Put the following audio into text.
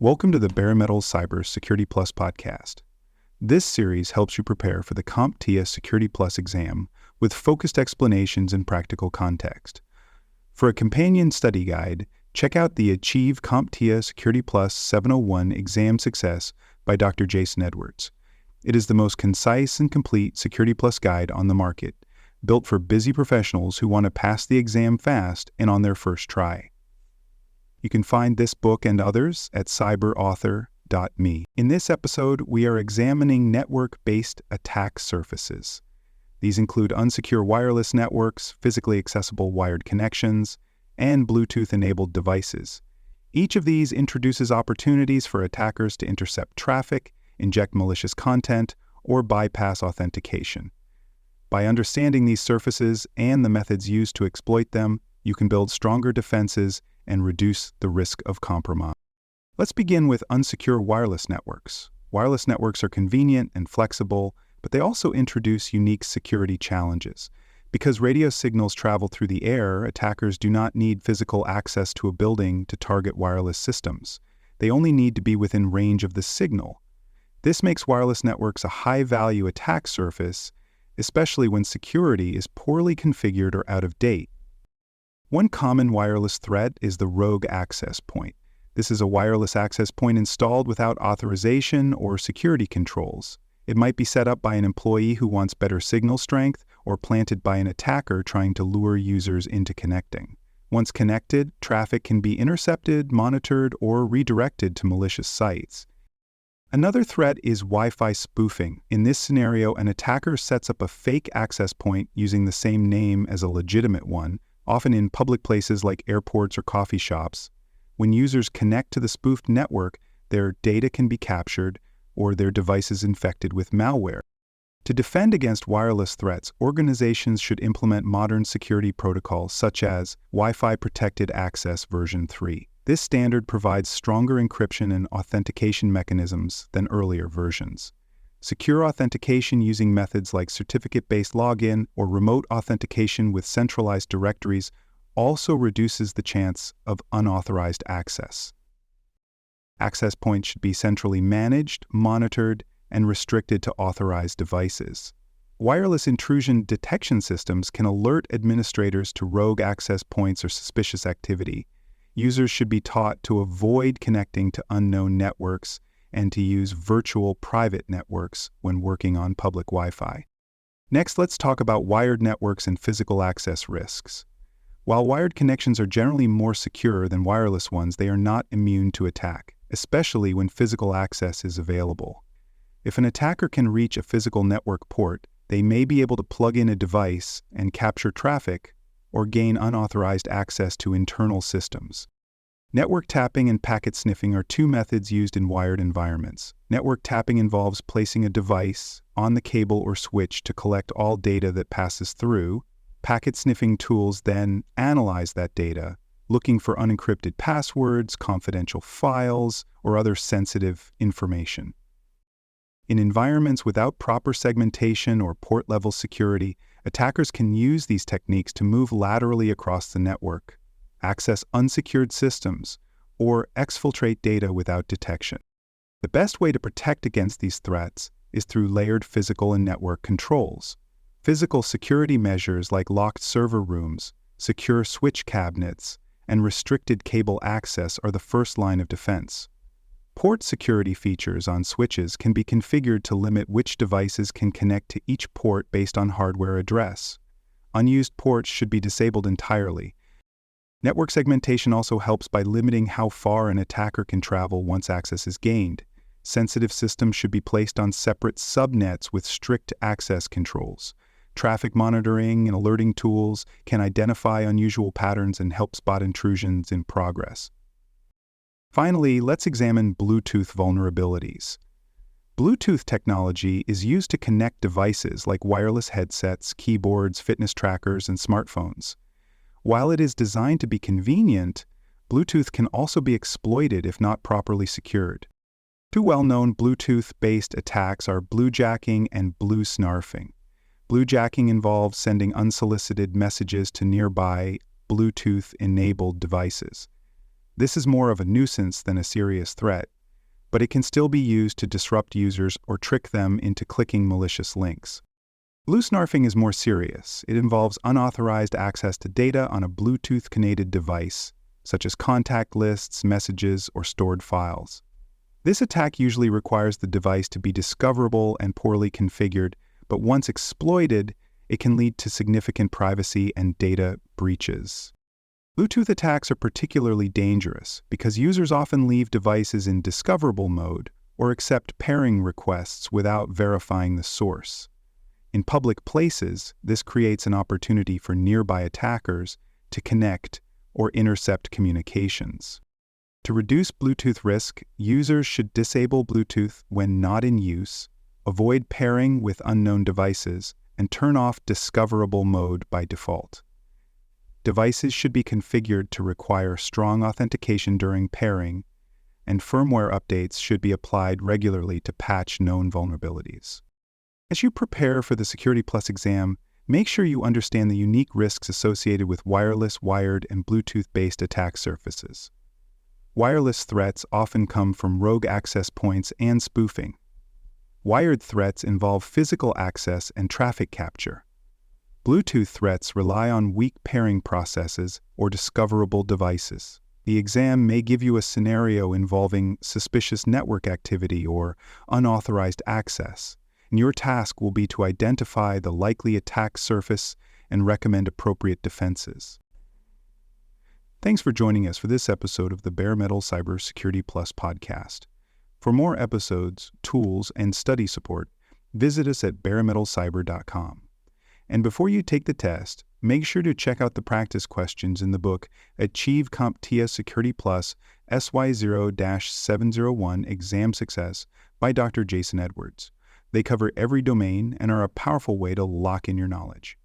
Welcome to the Bare Metal Cyber Security Plus podcast. This series helps you prepare for the CompTIA Security Plus exam with focused explanations and practical context. For a companion study guide, check out the Achieve CompTIA Security Plus 701 Exam Success by Dr. Jason Edwards. It is the most concise and complete Security Plus guide on the market, built for busy professionals who want to pass the exam fast and on their first try. You can find this book and others at cyberauthor.me. In this episode, we are examining network-based attack surfaces. These include unsecure wireless networks, physically accessible wired connections, and Bluetooth-enabled devices. Each of these introduces opportunities for attackers to intercept traffic, inject malicious content, or bypass authentication. By understanding these surfaces and the methods used to exploit them, you can build stronger defenses and reduce the risk of compromise. Let's begin with unsecure wireless networks. Wireless networks are convenient and flexible, but they also introduce unique security challenges. Because radio signals travel through the air, attackers do not need physical access to a building to target wireless systems. They only need to be within range of the signal. This makes wireless networks a high-value attack surface, especially when security is poorly configured or out of date. One common wireless threat is the rogue access point. This is a wireless access point installed without authorization or security controls. It might be set up by an employee who wants better signal strength or planted by an attacker trying to lure users into connecting. Once connected, traffic can be intercepted, monitored, or redirected to malicious sites. Another threat is Wi-Fi spoofing. In this scenario, an attacker sets up a fake access point using the same name as a legitimate one, often in public places like airports or coffee shops. When users connect to the spoofed network, their data can be captured or their devices infected with malware. To defend against wireless threats, organizations should implement modern security protocols such as Wi-Fi Protected Access version 3. This standard provides stronger encryption and authentication mechanisms than earlier versions. Secure authentication using methods like certificate-based login or remote authentication with centralized directories also reduces the chance of unauthorized access. Access points should be centrally managed, monitored, and restricted to authorized devices. Wireless intrusion detection systems can alert administrators to rogue access points or suspicious activity. Users should be taught to avoid connecting to unknown networks and to use virtual private networks when working on public Wi-Fi. Next, let's talk about wired networks and physical access risks. While wired connections are generally more secure than wireless ones, they are not immune to attack, especially when physical access is available. If an attacker can reach a physical network port, they may be able to plug in a device and capture traffic or gain unauthorized access to internal systems. Network tapping and packet sniffing are two methods used in wired environments. Network tapping involves placing a device on the cable or switch to collect all data that passes through. Packet sniffing tools then analyze that data, looking for unencrypted passwords, confidential files, or other sensitive information. In environments without proper segmentation or port-level security, attackers can use these techniques to move laterally across the network, access unsecured systems, or exfiltrate data without detection. The best way to protect against these threats is through layered physical and network controls. Physical security measures like locked server rooms, secure switch cabinets, and restricted cable access are the first line of defense. Port security features on switches can be configured to limit which devices can connect to each port based on hardware address. Unused ports should be disabled entirely. Network segmentation also helps by limiting how far an attacker can travel once access is gained. Sensitive systems should be placed on separate subnets with strict access controls. Traffic monitoring and alerting tools can identify unusual patterns and help spot intrusions in progress. Finally, let's examine Bluetooth vulnerabilities. Bluetooth technology is used to connect devices like wireless headsets, keyboards, fitness trackers, and smartphones. While it is designed to be convenient, Bluetooth can also be exploited if not properly secured. Two well-known Bluetooth-based attacks are bluejacking and bluesnarfing. Bluejacking involves sending unsolicited messages to nearby Bluetooth-enabled devices. This is more of a nuisance than a serious threat, but it can still be used to disrupt users or trick them into clicking malicious links. Bluesnarfing is more serious. It involves unauthorized access to data on a Bluetooth-connected device, such as contact lists, messages, or stored files. This attack usually requires the device to be discoverable and poorly configured, but once exploited, it can lead to significant privacy and data breaches. Bluetooth attacks are particularly dangerous because users often leave devices in discoverable mode or accept pairing requests without verifying the source. In public places, this creates an opportunity for nearby attackers to connect or intercept communications. To reduce Bluetooth risk, users should disable Bluetooth when not in use, avoid pairing with unknown devices, and turn off discoverable mode by default. Devices should be configured to require strong authentication during pairing, and firmware updates should be applied regularly to patch known vulnerabilities. As you prepare for the Security Plus exam, make sure you understand the unique risks associated with wireless, wired, and Bluetooth-based attack surfaces. Wireless threats often come from rogue access points and spoofing. Wired threats involve physical access and traffic capture. Bluetooth threats rely on weak pairing processes or discoverable devices. The exam may give you a scenario involving suspicious network activity or unauthorized access, and your task will be to identify the likely attack surface and recommend appropriate defenses. Thanks for joining us for this episode of the Bare Metal Cyber Security Plus podcast. For more episodes, tools, and study support, visit us at baremetalcyber.com. And before you take the test, make sure to check out the practice questions in the book Achieve CompTIA Security Plus SY0-701 Exam Success by Dr. Jason Edwards. They cover every domain and are a powerful way to lock in your knowledge.